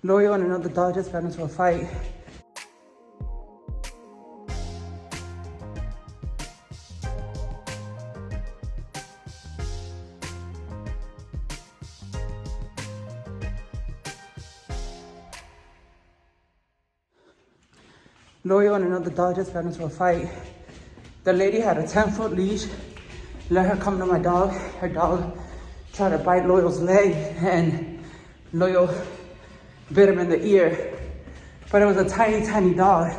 Loyal and another dog just got into a fight. Loyal and another dog just got into a fight. The lady had a 10-foot leash. Let her come to my dog. Her dog tried to bite Loyal's leg and Loyal bit him in the ear. But it was a tiny, tiny dog.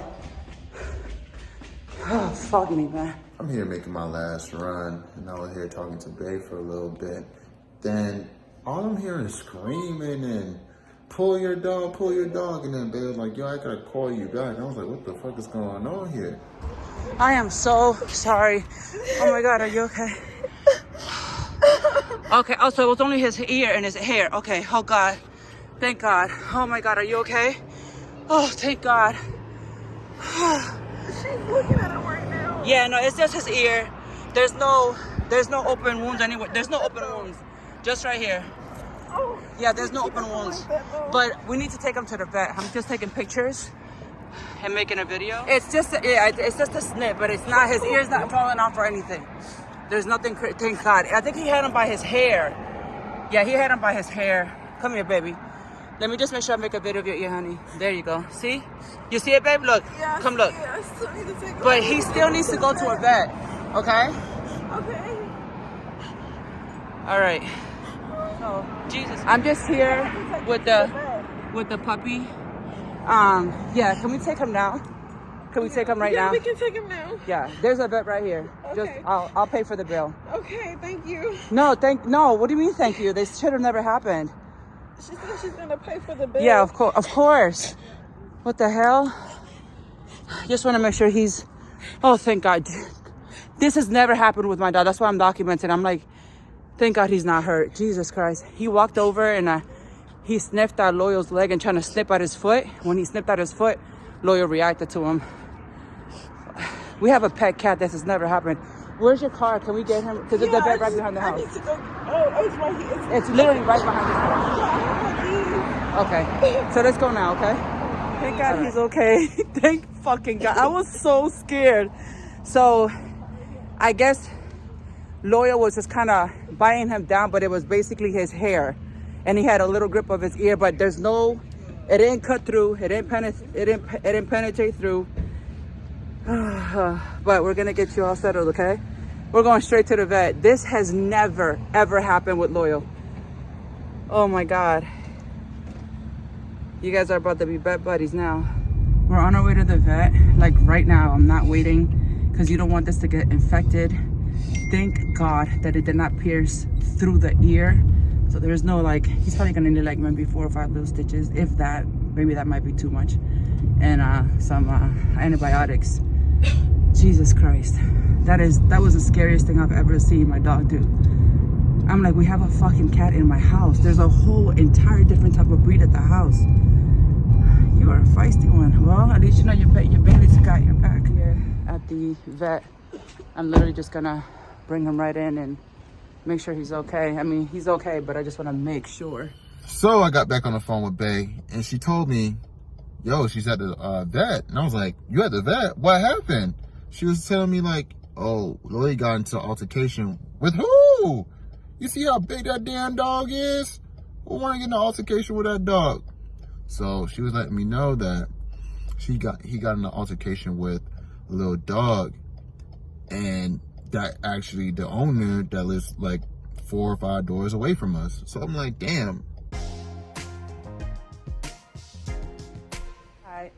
Oh, fuck me, man. I'm here making my last run, and I was here talking to Bae for a little bit. Then all I'm hearing is screaming and pull your dog, and then Bae was like, yo, I gotta call you back. And I was like, what the fuck is going on here? I am so sorry. Oh my God, are you okay? Okay, also it was only his ear and his hair. Okay, oh God, thank God. Oh my God, are you okay? Oh, thank God. She's looking at him right now. Yeah, no, it's just his ear. There's no open wounds anywhere. There's no open wounds, just right here. Oh, Yeah, there's no open wounds. But we need to take him to the vet. I'm just taking pictures and making a video. It's just a snip, but it's not, his ear's not falling off or anything. There's nothing, thank God. I think he had him by his hair. Yeah, he had him by his hair. Come here, baby. Let me just make sure I make a video of your ear, honey. There you go. See? You see it, babe? Look. yeah, Come look. I still need to take But he still needs to go to a vet, okay? Okay. All right. So, Jesus. I'm just here with the puppy. Yeah, can we take him now? Can we take him right now? We can take him now. Yeah, there's a vet right here. Just Okay. I'll pay for the bill. Okay, thank you. No, what do you mean thank you? This should have never happened. She said she's gonna pay for the bill. Yeah, of course. What the hell? Just want to make sure he's, oh, thank God. This has never happened with my dog. That's why I'm documenting. I'm like, thank God he's not hurt. Jesus Christ. He walked over and he sniffed at Loyal's leg and trying to snip at his foot. When he snipped at his foot, Loyal reacted to him. We have a pet cat. This has never happened. Where's your car? Can we get him? Because there's a vet right behind the house. I need to go. Oh, it's right here. It's literally right behind the house. Yeah, Okay, so let's go now, okay? Thank God he's okay. Thank fucking God. I was so scared. So I guess Loyal was just kind of biting him down, but it was basically his hair. And he had a little grip of his ear, but there's no, it didn't cut through. It didn't penetrate through. But we're gonna get you all settled, okay? We're going straight to the vet. This has never, ever happened with Loyal. Oh my God. You guys are about to be vet buddies now. We're on our way to the vet, like right now. I'm not waiting because you don't want this to get infected. Thank God that it did not pierce through the ear. So there's no like, he's probably gonna need like maybe 4 or 5 little stitches, if that. Maybe that might be too much. And some antibiotics. Jesus Christ. That was the scariest thing I've ever seen my dog do. I'm like, we have a fucking cat in my house. There's a whole entire different type of breed at the house. You are a feisty one. Well, at least you know your baby's got your back. Here at the vet, I'm literally just gonna bring him right in and make sure he's okay. I mean, he's okay, but I just wanna make sure. So I got back on the phone with Bae, and she told me, yo, she's at the vet. And I was like, you at the vet? What happened? She was telling me like, oh, Lily got into an altercation. With who? You see how big that damn dog is? Who want to get in an altercation with that dog? So she was letting me know that he got in an altercation with a little dog, and that actually the owner that lives like 4 or 5 doors away from us. So I'm like, damn.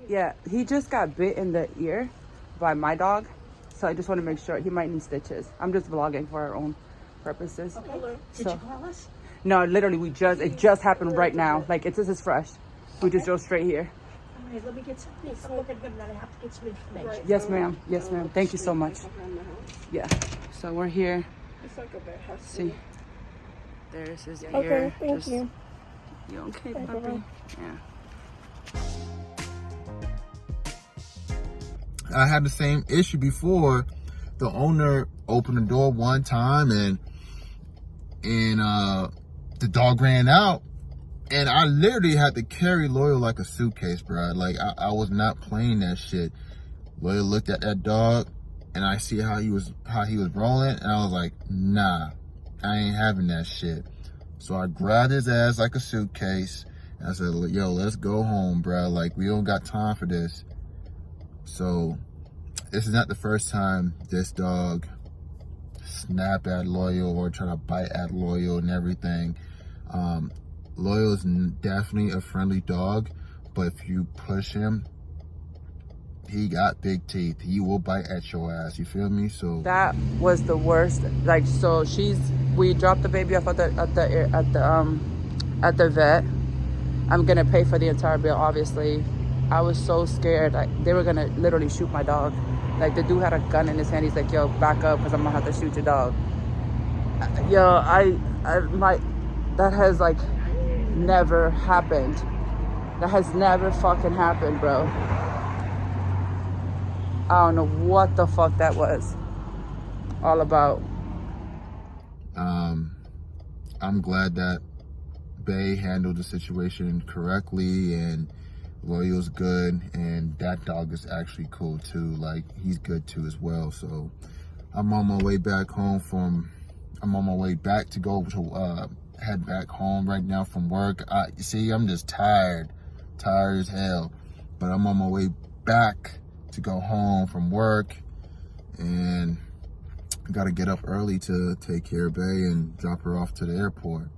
Yeah, he just got bit in the ear by my dog. So I just want to make sure he might need stitches. I'm just vlogging for our own purposes. Okay. Did you call us? No, literally, it just happened right now. Like, this is fresh. We just drove straight here. All right, let me get some. I'm looking at him and I have to get some information. Yes, ma'am. Yes, ma'am. Thank you so much. Yeah. So we're here. It's like a bad house. See, there's his ear. Okay, thank you. You okay, puppy? Yeah. I had the same issue before. The owner opened the door one time and the dog ran out, And I literally had to carry Loyal like a suitcase, bro. Like, I was not playing that shit. Loyal looked at that dog, and I see how he was rolling, and I was like, nah, I ain't having that shit. So I grabbed his ass like a suitcase, and I said, yo, let's go home, bro. Like, we don't got time for this. So this is not the first time this dog snapped at Loyal or try to bite at Loyal and everything. Loyal is definitely a friendly dog, but if you push him, he got big teeth. He will bite at your ass. You feel me? So that was the worst. Like, so we dropped the baby off at the vet. I'm gonna pay for the entire bill, obviously. I was so scared. Like, they were gonna literally shoot my dog. Like, the dude had a gun in his hand. He's like, yo, back up, because I'm gonna have to shoot your dog. Yo, that has like never happened. That has never fucking happened, bro. I don't know what the fuck that was all about. I'm glad that Bay handled the situation correctly, and Loyal's good, and that dog is actually cool too. Like, he's good too as well. So I'm on my way back to go to head back home right now from work. You see, I'm just tired as hell, but I'm on my way back to go home from work, and I gotta get up early to take care of Bay and drop her off to the airport.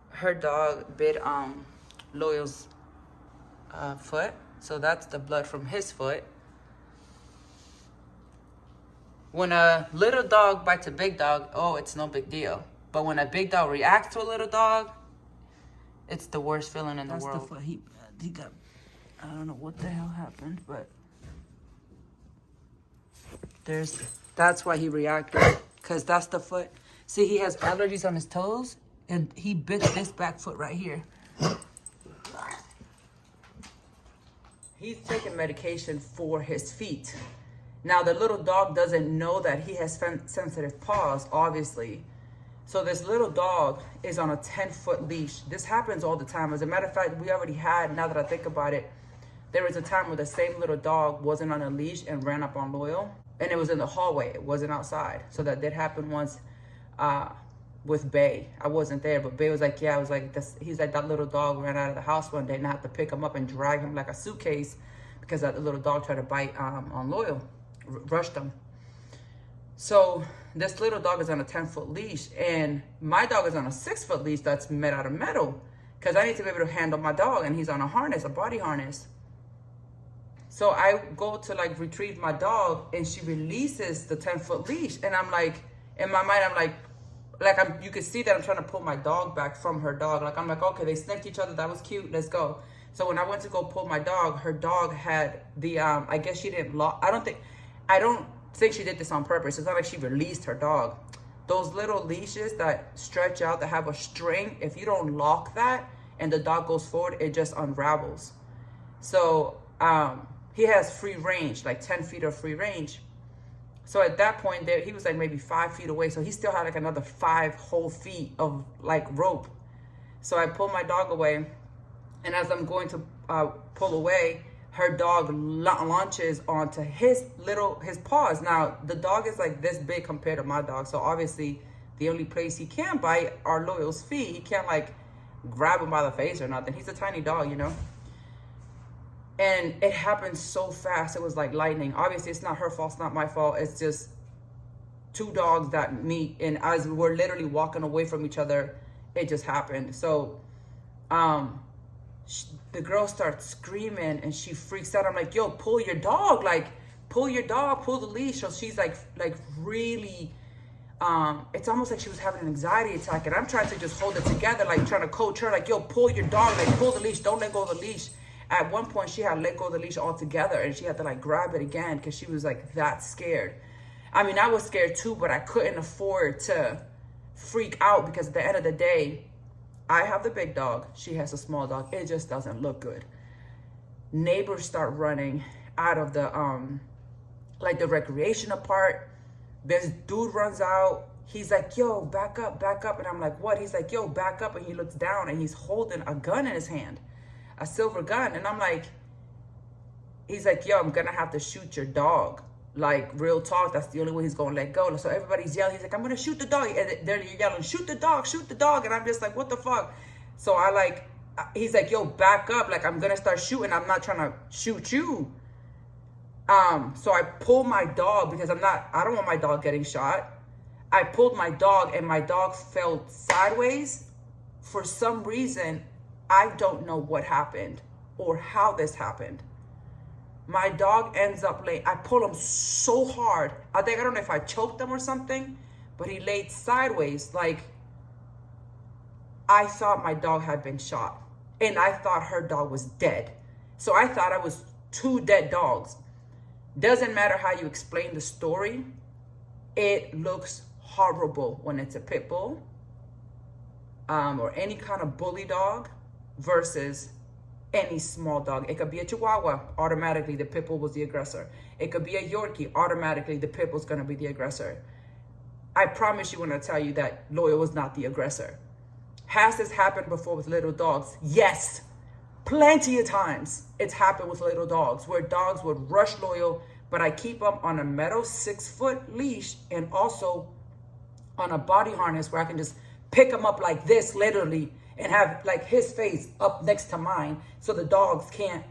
Her dog bit Loyal's foot, so that's the blood from his foot. When a little dog bites a big dog, oh, it's no big deal. But when a big dog reacts to a little dog, it's the worst feeling in the world. That's the foot he got. I don't know what the hell happened, but that's why he reacted, because that's the foot. See, he has allergies on his toes, and he bit this back foot right here. He's taking medication for his feet. Now, the little dog doesn't know that he has sensitive paws, obviously. So this little dog is on a 10-foot leash. This happens all the time. As a matter of fact, we already had, now that I think about it, there was a time where the same little dog wasn't on a leash and ran up on Loyal. And it was in the hallway. It wasn't outside. So that did happen once with Bay. I wasn't there, but Bay was like, yeah, I was like, he's like, that little dog ran out of the house one day, and I had to pick him up and drag him like a suitcase because that little dog tried to bite on Loyal, rushed him. So this little dog is on a 10-foot leash, and my dog is on a 6-foot leash that's made out of metal, because I need to be able to handle my dog, and he's on a harness, a body harness. So I go to like retrieve my dog, and she releases the 10-foot leash, and I'm like, in my mind, I'm like you could see that I'm trying to pull my dog back from her dog. Like, I'm like, okay, they sniffed each other, that was cute, let's go. So when I went to go pull my dog, her dog had the I guess she didn't lock. I don't think she did this on purpose. It's not like she released her dog. Those little leashes that stretch out, that have a string, if you don't lock that and the dog goes forward, it just unravels. So he has free range, like 10 feet of free range. So at that point there, he was like maybe 5 feet away. So he still had like another 5 whole feet of like rope. So I pulled my dog away, and as I'm going to pull away, her dog launches onto his paws. Now, the dog is like this big compared to my dog. So obviously the only place he can bite are Loyal's feet. He can't like grab him by the face or nothing. He's a tiny dog, you know? And it happened so fast. It was like lightning. Obviously it's not her fault, it's not my fault. It's just two dogs that meet, and as we're literally walking away from each other, it just happened. So, the girl starts screaming and she freaks out. I'm like, yo, pull your dog, pull the leash. So she's like really, it's almost like she was having an anxiety attack, and I'm trying to just hold it together, like trying to coach her, like, yo, pull your dog, like pull the leash, don't let go of the leash. At one point she had let go of the leash altogether, and she had to like grab it again because she was like that scared. I mean, I was scared too, but I couldn't afford to freak out, because at the end of the day, I have the big dog, she has a small dog. It just doesn't look good. Neighbors start running out of the like the recreational part. This dude runs out. he's like, yo, back up, back up. And I'm like, what? He's like, yo, back up. And he looks down and he's holding a gun in his hand, a silver gun. And I'm like, he's like, yo, I'm gonna have to shoot your dog. Like, real talk, that's the only way he's gonna let go. So everybody's yelling. He's like, I'm gonna shoot the dog. And they're yelling, shoot the dog, shoot the dog. And I'm just like, what the fuck? So he's like, yo, back up. Like, I'm gonna start shooting. I'm not trying to shoot you. So I pulled my dog because I don't want my dog getting shot. I pulled my dog and my dog fell sideways. For some reason, I don't know what happened or how this happened. My dog ends up laying, I pull him so hard. I don't know if I choked him or something, but he laid sideways. Like, I thought my dog had been shot and I thought her dog was dead. So I thought I was 2 dead dogs. Doesn't matter how you explain the story. It looks horrible when it's a pit bull or any kind of bully dog versus any small dog. It could be a Chihuahua, automatically the pit bull was the aggressor. It could be a Yorkie, automatically the pit bull's gonna be the aggressor. I promise you when I tell you that Loyal was not the aggressor. Has this happened before with little dogs? Yes, plenty of times it's happened with little dogs where dogs would rush Loyal, but I keep them on a metal 6-foot leash and also on a body harness where I can just pick them up like this, literally, and have like his face up next to mine so the dogs can't,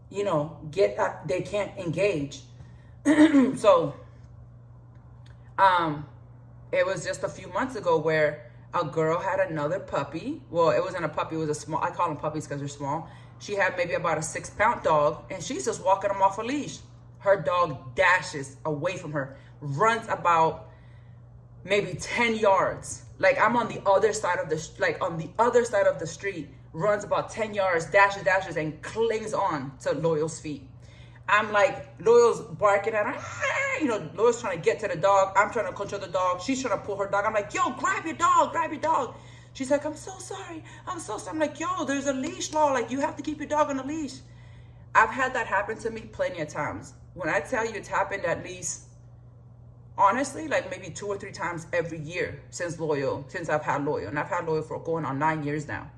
they can't engage. So, it was just a few months ago where a girl had another puppy. Well, it wasn't a puppy, it was a small, I call them puppies because they're small. She had maybe about a 6-pound dog and she's just walking him off a leash. Her dog dashes away from her, runs about maybe 10 yards. Like, I'm on the other side of the street, runs about 10 yards, dashes, and clings on to Loyal's feet. I'm like, Loyal's barking at her. Loyal's trying to get to the dog. I'm trying to control the dog. She's trying to pull her dog. I'm like, yo, grab your dog. She's like, I'm so sorry. I'm like, yo, there's a leash law. Like, you have to keep your dog on a leash. I've had that happen to me plenty of times. When I tell you it's happened at least, honestly, like maybe 2 or 3 times every year since I've had Loyal. And I've had Loyal for going on 9 years now.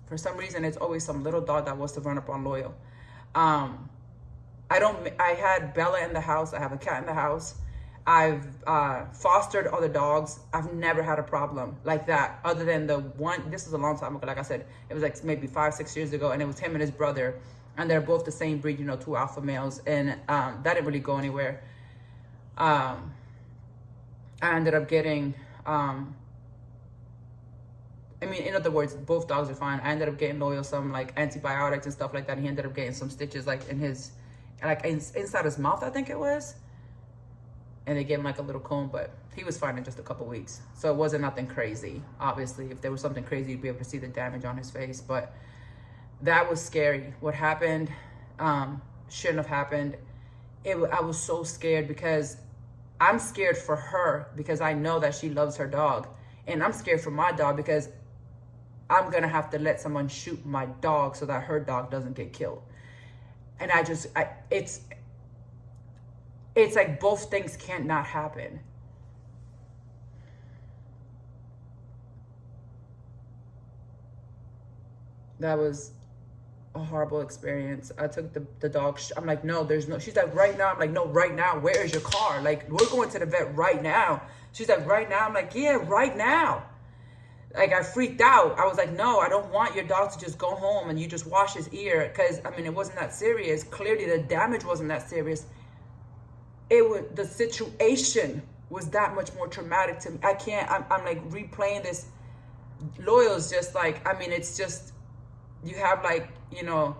For some reason, it's always some little dog that wants to run up on Loyal. I had Bella in the house. I have a cat in the house. I've fostered other dogs. I've never had a problem like that, other than the one, this was a long time ago. Like I said, it was like maybe 5-6 years ago, and it was him and his brother, and they're both the same breed, 2 alpha males, and that didn't really go anywhere. I ended up getting, in other words, both dogs are fine. I ended up getting Loyal some like antibiotics and stuff like that. He ended up getting some stitches like in his, inside his mouth, I think it was. And they gave him like a little comb, but he was fine in just a couple weeks. So it wasn't nothing crazy. Obviously, if there was something crazy, you'd be able to see the damage on his face. But that was scary. What happened shouldn't have happened. I was so scared because I'm scared for her because I know that she loves her dog. And I'm scared for my dog because I'm going to have to let someone shoot my dog so that her dog doesn't get killed. And it's like both things can't not happen. That was a horrible experience. I took the dog. I'm like, no, there's no. She's like, right now. I'm like, no, right now. Where is your car? Like, we're going to the vet right now. She's like, right now. I'm like, yeah, right now. Like, I freaked out. I was like, no, I don't want your dog to just go home and you just wash his ear. Because, it wasn't that serious. Clearly, the damage wasn't that serious. The situation was that much more traumatic to me. I can't, I'm like replaying this. Loyal's just like, it's just, you have like, an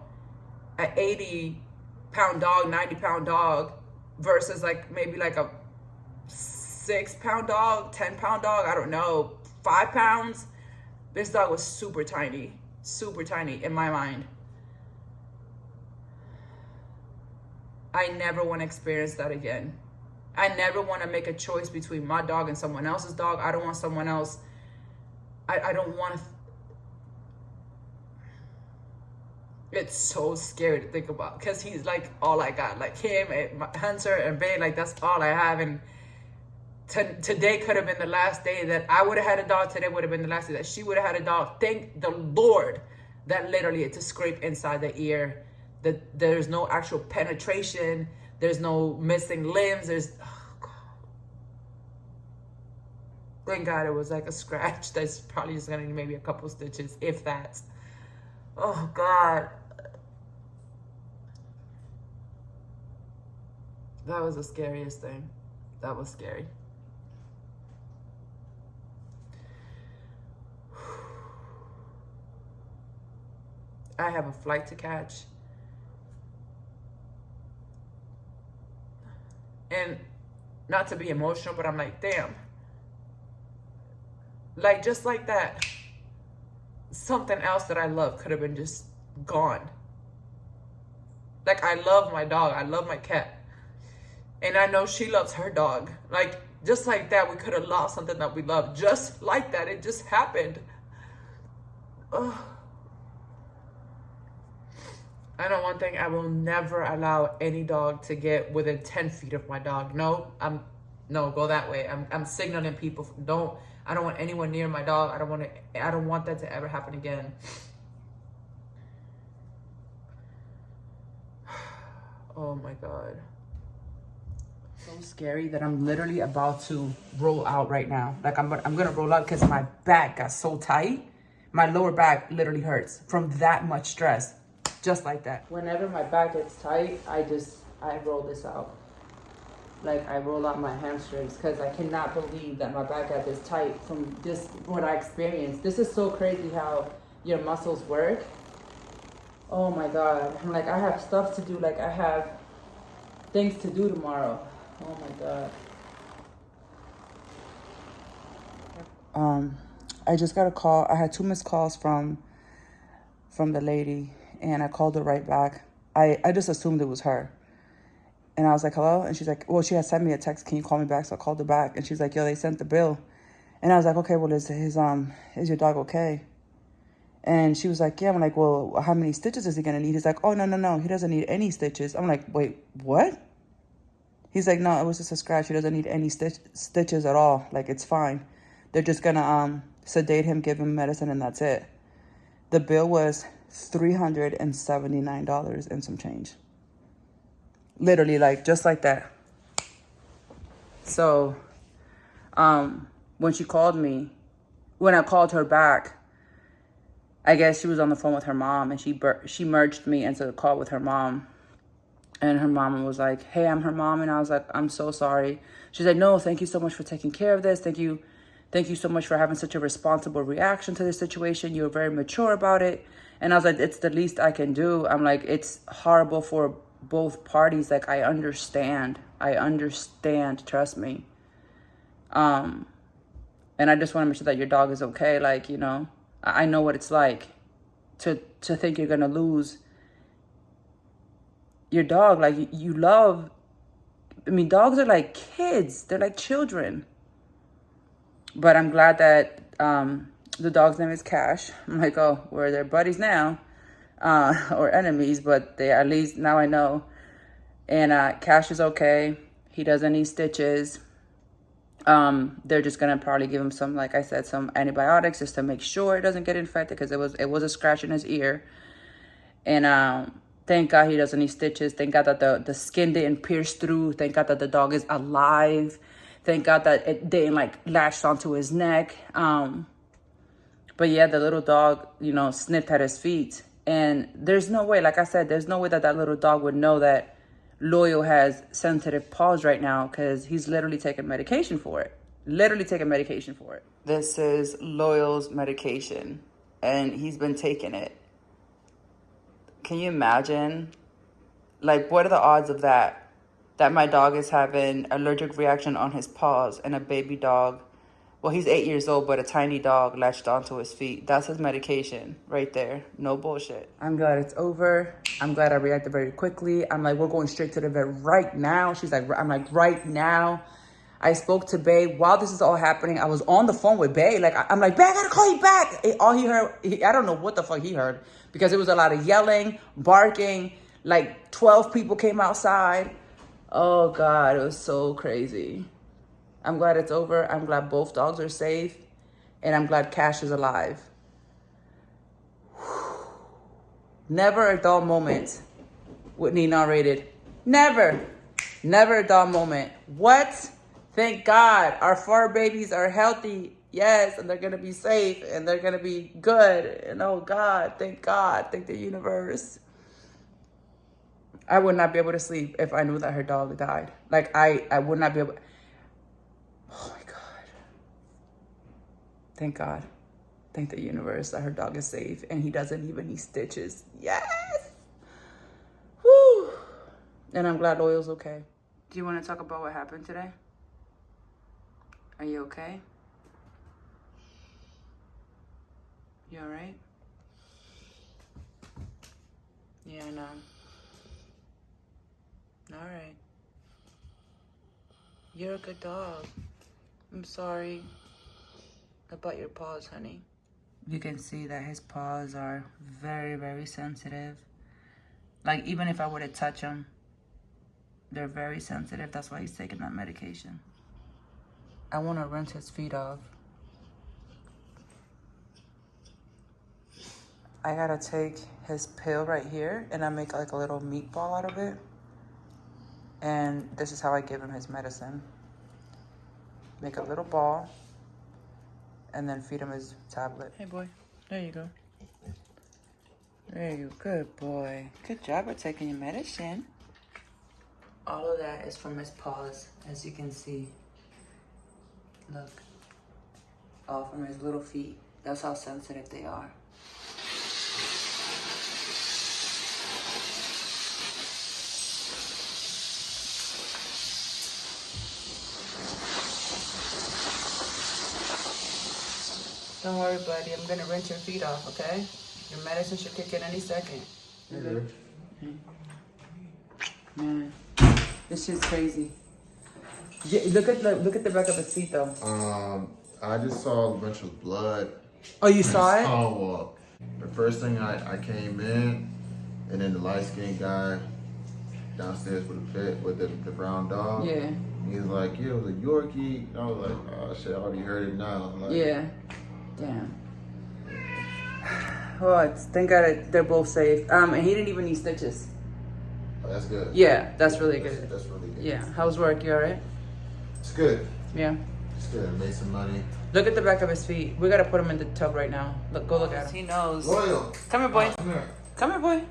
80-pound dog, 90-pound dog versus like maybe like a 6-pound dog, 10-pound dog, I don't know, 5 pounds. This dog was super tiny in my mind. I never want to experience that again. I never want to make a choice between my dog and someone else's dog. I don't want someone else. I don't want to. It's so scary to think about because he's like all I got. Like him and Hunter and Bay, like that's all I have. And today could have been the last day that I would have had a dog. Today would have been the last day that she would have had a dog. Thank the Lord that literally it's a scrape inside the ear. That there's no actual penetration. There's no missing limbs. Thank God it was like a scratch. That's probably just gonna need maybe a couple stitches, if that. Oh God. That was the scariest thing. That was scary. I have a flight to catch. And not to be emotional, but I'm like, damn. Like, just like that, something else that I love could have been just gone. Like, I love my dog. I love my cat. And I know she loves her dog. Like, just like that, we could have lost something that we love. Just like that, it just happened. Ugh. I know one thing, I will never allow any dog to get within 10 feet of my dog. No, go that way. I'm signaling people, I don't want anyone near my dog. I don't want that to ever happen again. Oh my God. So scary that I'm literally about to roll out right now. Like I'm gonna roll out because my back got so tight. My lower back literally hurts from that much stress. Just like that. Whenever my back gets tight, I roll this out. Like I roll out my hamstrings because I cannot believe that my back got this tight from just what I experienced. This is so crazy how your muscles work. Oh my God. I'm like, I have stuff to do. Like I have things to do tomorrow. Oh my God. I just got a call. I had 2 missed calls from the lady. And I called her right back. I just assumed it was her. And I was like, hello? And she's like, well, she had sent me a text. Can you call me back? So I called her back. And she's like, yo, they sent the bill. And I was like, okay, well, is your dog okay? And she was like, yeah. I'm like, well, how many stitches is he going to need? He's like, oh, no. He doesn't need any stitches. I'm like, wait, what? He's like, no, it was just a scratch. He doesn't need any stitches at all. Like, it's fine. They're just going to sedate him, give him medicine, and that's it. The bill was $379 and some change. Literally, like, just like that. So, when she called me, when I called her back, I guess she was on the phone with her mom, and she merged me into the call with her mom. And her mom was like, hey, I'm her mom. And I was like, I'm so sorry. She's like, no, thank you so much for taking care of this. Thank you so much for having such a responsible reaction to this situation. You were very mature about it. And I was like, it's the least I can do. I'm like, it's horrible for both parties. Like, I understand, trust me. And I just want to make sure that your dog is okay. Like, you know, I know what it's like to think you're going to lose your dog. Like, you love, I mean, dogs are like kids. They're like children. But I'm glad that the dog's name is Cash. I'm like, oh, we're their buddies now, or enemies, but they, at least now I know. And Cash is okay. He doesn't need stitches. They're just gonna probably give him some, like I said, some antibiotics just to make sure it doesn't get infected, because it was a scratch in his ear. And thank God he doesn't need stitches. Thank God that the skin didn't pierce through. Thank God that the dog is alive. Thank God that it didn't like latch onto his neck. But yeah, the little dog, you know, sniffed at his feet. And there's no way, like I said, there's no way that little dog would know that Loyal has sensitive paws right now, because he's literally taking medication for it. This is Loyal's medication, and he's been taking it. Can you imagine? Like, what are the odds of that? That my dog is having allergic reaction on his paws, and a baby dog, well, he's 8 years old, but a tiny dog latched onto his feet. That's his medication right there. No bullshit. I'm glad it's over. I'm glad I reacted very quickly. I'm like, we're going straight to the vet right now. She's like, I'm like, right now. I spoke to Bae while this is all happening. I was on the phone with Bae. Like, I'm like, Bae, I gotta call you back. All he heard, I don't know what the fuck he heard, because it was a lot of yelling, barking. Like 12 people came outside. Oh God, it was so crazy. I'm glad it's over. I'm glad both dogs are safe. And I'm glad Cash is alive. Never a dull moment with Nina Unrated. Never. Never a dull moment. What? Thank God. Our 4 babies are healthy. Yes, and they're going to be safe. And they're going to be good. And oh God, thank God. Thank the universe. I would not be able to sleep if I knew that her dog died. Like, I would not be able... Oh my God. Thank God. Thank the universe that her dog is safe and he doesn't even need stitches. Yes! Woo! And I'm glad Loyal's okay. Do you want to talk about what happened today? Are you okay? You all right? Yeah, I know. All right. You're a good dog. I'm sorry about your paws, honey. You can see that his paws are very, very sensitive. Like, even if I were to touch them, they're very sensitive. That's why he's taking that medication. I want to rinse his feet off. I gotta take his pill right here and I make like a little meatball out of it. And this is how I give him his medicine. Make a little ball and then feed him his tablet. Hey boy, there you go. There you go, good boy. Good job at taking your medicine. All of that is from his paws, as you can see. Look, all from his little feet. That's how sensitive they are. Don't worry, buddy. I'm gonna rinse your feet off, okay? Your medicine should kick in any second. Man, this shit's crazy. Yeah, look at the back of his feet, though. I just saw a bunch of blood. Oh, you saw it? Oh, the first thing I came in, and then the light-skinned guy downstairs with the brown dog. Yeah. He's like, yeah, it was a Yorkie. I was like, oh shit, I already heard it now. Like, Yeah. Damn. Oh, thank God they're both safe. And he didn't even need stitches. oh, that's good. Yeah, that's really good. That's really good. Yeah. How's work? You all right? It's good. Yeah. It's good. I made some money. Look at the back of his feet. We gotta put him in the tub right now. Look, go look at him. He knows. Loyal. Come here, boy. Come here. Come here, boy.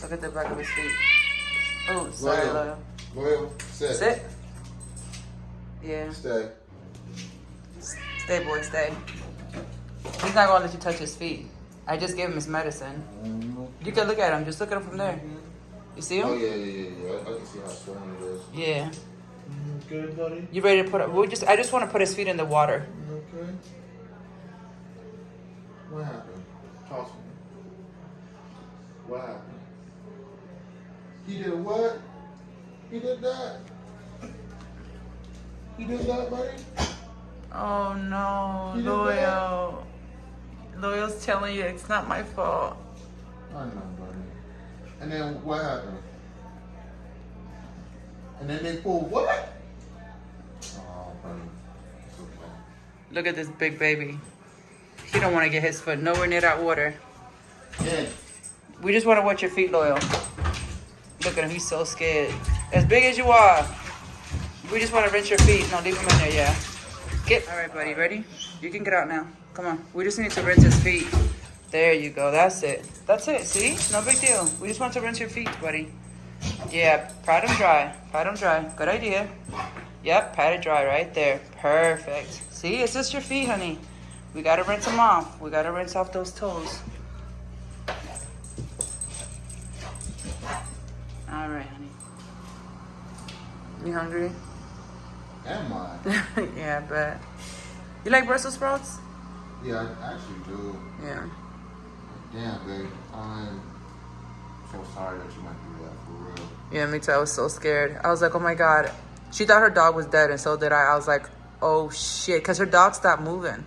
Look at the back of his feet. Oh, sorry, Loyal. Loyal. Sit. Sit. Yeah. Stay. Stay, boy, stay. He's not gonna let you touch his feet. I just gave him his medicine. You can look at him. Just look at him from there. You see him? Oh, yeah. I can see how strong it is. Yeah. Good, buddy? You ready to put it? I just want to put his feet in the water. Okay. What happened? Talk to me. What happened? He did what? He did that? He did that, buddy? Oh, no. You did Loyal. Loyal's telling you it's not my fault. I know, buddy. And then what happened? And then they pulled what? Oh, buddy. It's okay. Look at this big baby. He don't want to get his foot nowhere near that water. Yeah. We just want to watch your feet, Loyal. Look at him. He's so scared. As big as you are. We just want to rinse your feet. No, leave him in there, yeah. Get. All right, buddy. Ready? You can get out now. Come on. We just need to rinse his feet. There you go. That's it. That's it. See? No big deal. We just want to rinse your feet, buddy. Yeah. Pat them dry. Pat them dry. Good idea. Yep. Pat it dry right there. Perfect. See? It's just your feet, honey. We got to rinse them off. We got to rinse off those toes. All right, honey. You hungry? Am I? Yeah, I bet. You like Brussels sprouts? Yeah, I actually do. Yeah. Damn, babe. I'm so sorry that you went through that, for real. Yeah, me too. I was so scared. I was like, oh my God. She thought her dog was dead, and so did I. I was like, oh shit. Because her dog stopped moving.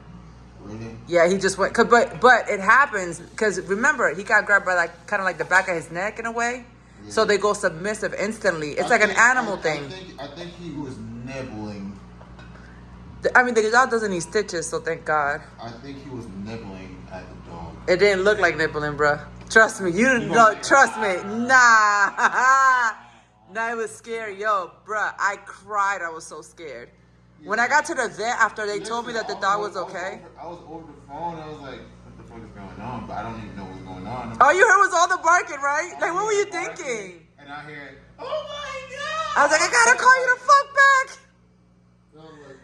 Really? Yeah, he just went. But it happens because remember, he got grabbed by like kind of like the back of his neck in a way. So they go submissive instantly. It's like an animal thing. I think he was nibbling I mean, the dog doesn't need stitches, so thank God. I think he was nibbling at the dog. It didn't look like nibbling, bruh. Trust me. You didn't know. Trust me. Nah. Nah, it was scary. Yo, bruh, I cried. I was so scared. When I got to the vet after they told me that the dog was okay. I was over the phone. I was like, what the fuck is going on? But I don't even know what's going on. All you heard was all the barking, right? Like, what were you thinking? And I hear, oh my God. I was like, I gotta call you the fuck back. So I'm like,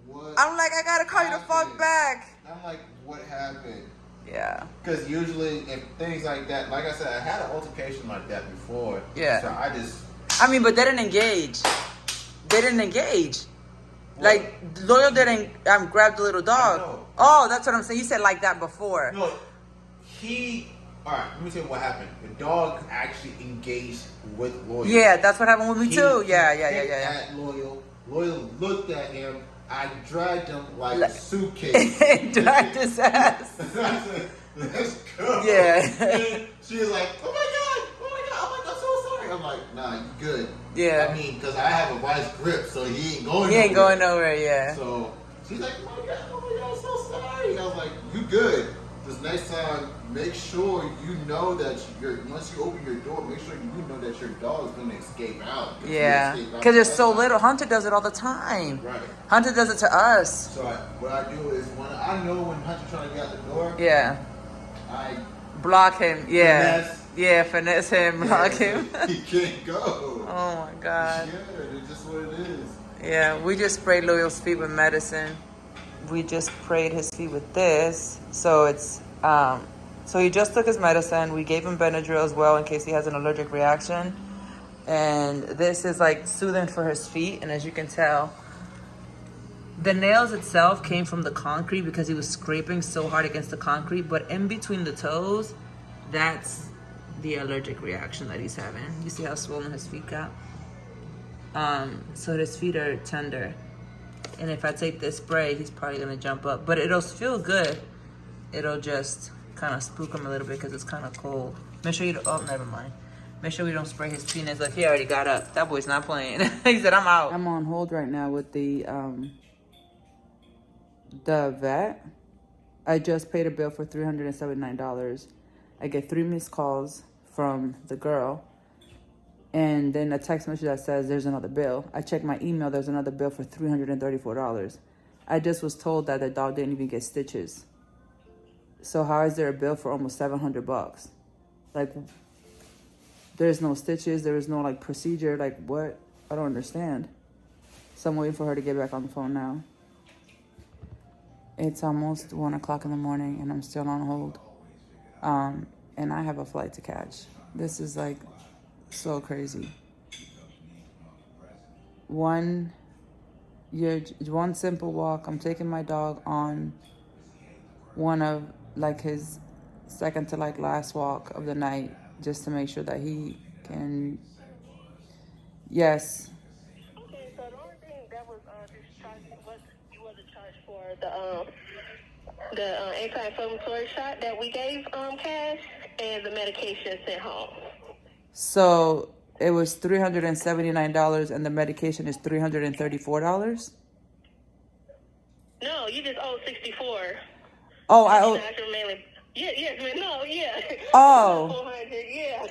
what? I'm like, I gotta call you the fuck back. I'm like, what happened? Yeah. Because usually, if things like that, like I said, I had an altercation like that before. Yeah. So I just. I mean, but they didn't engage. They didn't engage. Like, Loyal didn't grab the little dog. Oh, that's what I'm saying. You said like that before. No, alright, let me tell you what happened. The dog actually engaged with Loyal. Yeah, that's what happened with me too. Yeah. At Loyal. Loyal looked at him. I dragged him like a suitcase. Dragged his ass. I said, let's go. Yeah. And she was like, oh my God. I'm like, I'm so sorry. I'm like, nah, you good. Yeah. I mean, because I have a vice grip, so he ain't going nowhere. He ain't going nowhere, yeah. So she's like, oh my God, I'm so sorry. I was like, you good. This next time, make sure you know that once you open your door, make sure you know that your dog is going to escape out. Yeah. Because it's so little. Hunter does it all the time. Right. Hunter does it to us. So what I do is, when I know when Hunter's trying to get out the door, Yeah. I block him. Yeah. finesse. Yeah, finesse him, block him. He can't go. Oh my God. Yeah, it's just what it is. Yeah, we just sprayed Loyal's feet with medicine. We just sprayed his feet with this. So it's, so he just took his medicine. We gave him Benadryl as well in case he has an allergic reaction. And this is like soothing for his feet. And as you can tell, the nails itself came from the concrete because he was scraping so hard against the concrete. But in between the toes, that's the allergic reaction that he's having. You see how swollen his feet got? So his feet are tender. And if I take this spray, he's probably gonna jump up. But it'll feel good. It'll just kind of spook him a little bit because it's kind of cold. Make sure you don't, oh, never mind. Make sure we don't spray his penis. Like, he already got up. That boy's not playing. He said, I'm out. I'm on hold right now with the vet. I just paid a bill for $379. I get 3 missed calls from the girl, and then a text message that says there's another bill. I checked my email, there's another bill for $334. I just was told that the dog didn't even get stitches. So how is there a bill for almost $700? Like, there's no stitches, there is no like procedure, like what? I don't understand. So I'm waiting for her to get back on the phone now. It's almost 1 o'clock in the morning and I'm still on hold. And I have a flight to catch. This is like so crazy. One simple walk. I'm taking my dog on one of like his second to like last walk of the night, just to make sure that he can. Yes. Okay, so the only thing that was discharged was you wasn't charged for the anti-inflammatory shot that we gave Cash and the medication sent home. So it was $379 and the medication is $334? No, you just owe $64. Oh, I owe. Yeah. Oh. 400, yeah.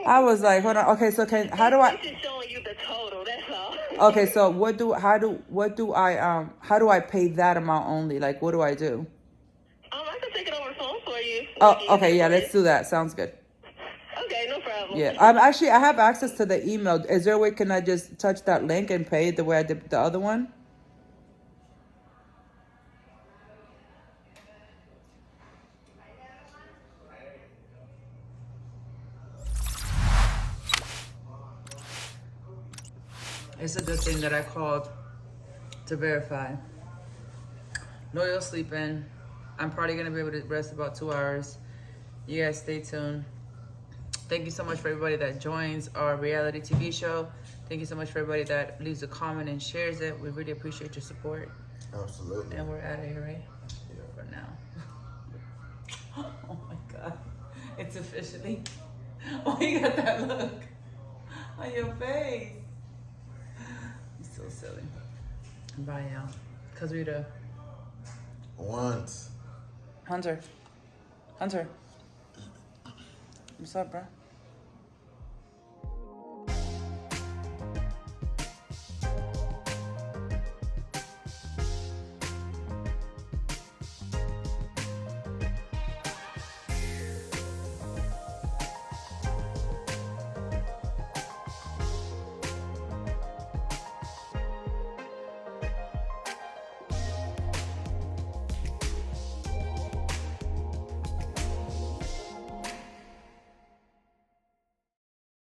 I was like, hold on. Okay, so how do I? This is showing you the total. That's all. Okay, so how do I pay that amount only? Like, what do I do? I can take it over the phone for you. Oh, okay, yeah, let's do that. Sounds good. Okay, no problem. Yeah, I have access to the email. Is there a way, can I just touch that link and pay it the way I did the other one? It's a good thing that I called to verify. Loyal sleeping. I'm probably gonna be able to rest about 2 hours. You guys stay tuned. Thank you so much for everybody that joins our reality TV show. Thank you so much for everybody that leaves a comment and shares it. We really appreciate your support. Absolutely. And we're out of here, right? Yeah. For now. Oh my God. It's officially. Oh, you got that look on your face. You're so silly. Bye, y'all. Cause we do. Once. Hunter. Hunter. What's up, bro?